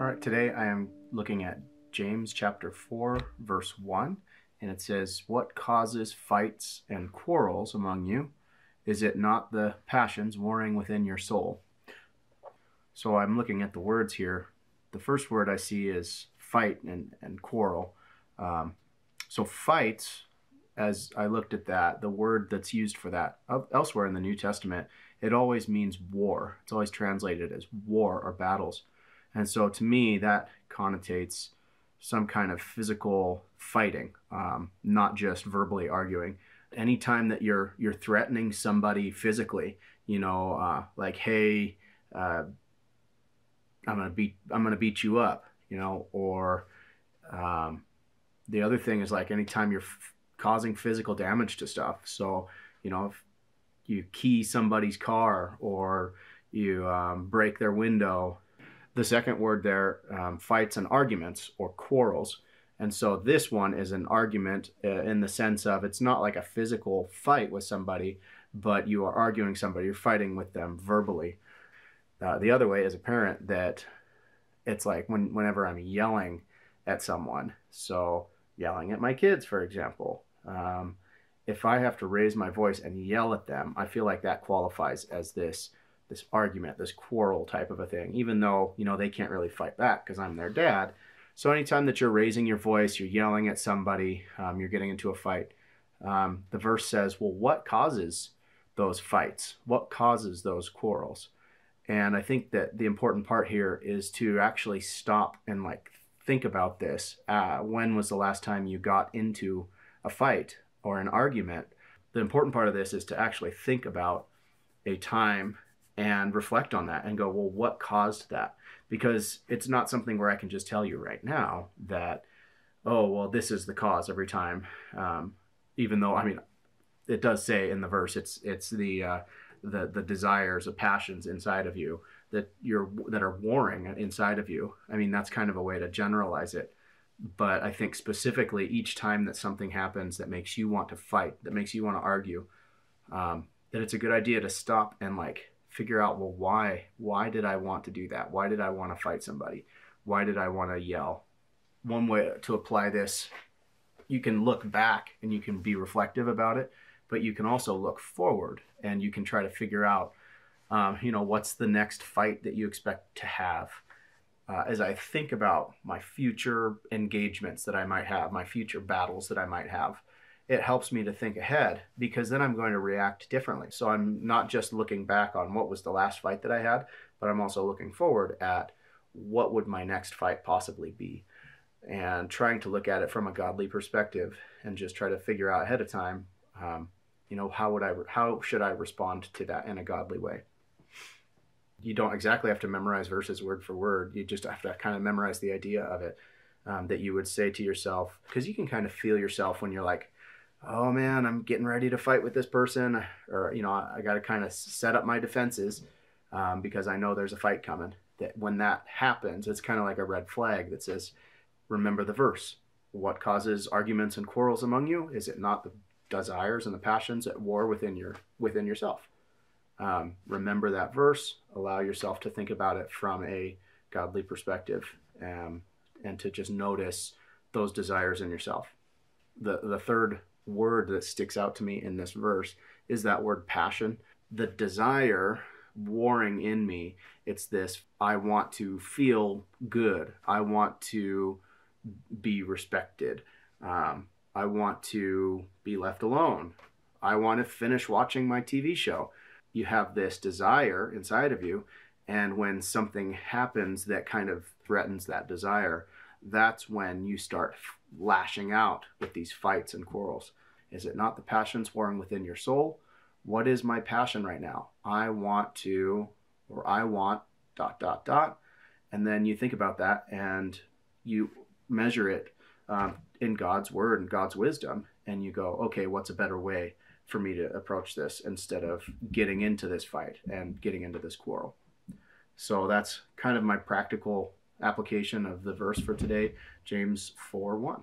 All right, today I am looking at James chapter 4, verse 1, and it says, "What causes fights and quarrels among you? Is it not the passions warring within your soul?" So I'm looking at the words here. The first word I see is fight and quarrel. So fights, as I looked at that, the word that's used for that elsewhere in the New Testament, it always means war. It's always translated as war or battles. And so to me, that connotates some kind of physical fighting, not just verbally arguing. Anytime that you're threatening somebody physically, like, hey, I'm gonna beat you up, or the other thing is like anytime you're causing physical damage to stuff. So, if you key somebody's car or you break their window. The second word there, fights and arguments or quarrels. And so this one is an argument in the sense of it's not like a physical fight with somebody, but you are arguing somebody, you're fighting with them verbally. The other way as a parent, that it's like whenever I'm yelling at someone, so yelling at my kids, for example, if I have to raise my voice and yell at them, I feel like that qualifies as this argument, this quarrel type of a thing, even though, they can't really fight back because I'm their dad. So anytime that you're raising your voice, you're yelling at somebody, you're getting into a fight, the verse says, well, what causes those fights? What causes those quarrels? And I think that the important part here is to actually stop and think about this. When was the last time you got into a fight or an argument? The important part of this is to actually think about a time and reflect on that and go, well, what caused that? Because it's not something where I can just tell you right now that, oh, well, this is the cause every time. Even though, it does say in the verse, it's the desires, the passions inside of you that are warring inside of you. That's kind of a way to generalize it. But I think specifically each time that something happens that makes you want to fight, that makes you want to argue, that it's a good idea to stop and figure out, well, why did I want to do that? Why did I want to fight somebody? Why did I want to yell? One way to apply this, you can look back and you can be reflective about it, but you can also look forward and you can try to figure out, what's the next fight that you expect to have. As I think about my future engagements that I might have, my future battles that I might have, it helps me to think ahead, because then I'm going to react differently. So I'm not just looking back on what was the last fight that I had, but I'm also looking forward at what would my next fight possibly be, and trying to look at it from a godly perspective and just try to figure out ahead of time, how should I respond to that in a godly way. You don't exactly have to memorize verses word for word. You just have to kind of memorize the idea of it, that you would say to yourself, because you can kind of feel yourself when you're like, oh man, I'm getting ready to fight with this person, or, I got to kind of set up my defenses because I know there's a fight coming. That when that happens, it's kind of like a red flag that says, remember the verse. What causes arguments and quarrels among you? Is it not the desires and the passions at war within yourself? Remember that verse. Allow yourself to think about it from a godly perspective, and to just notice those desires in yourself. The third word that sticks out to me in this verse is that word passion. The desire warring in me, it's this, I want to feel good. I want to be respected. I want to be left alone. I want to finish watching my TV show. You have this desire inside of you, and when something happens that kind of threatens that desire, that's when you start lashing out with these fights and quarrels. Is it not the passions warring within your soul? What is my passion right now? I want, ... And then you think about that and you measure it in God's word and God's wisdom, and you go, okay, what's a better way for me to approach this instead of getting into this fight and getting into this quarrel? So that's kind of my practical application of the verse for today, James 4:1.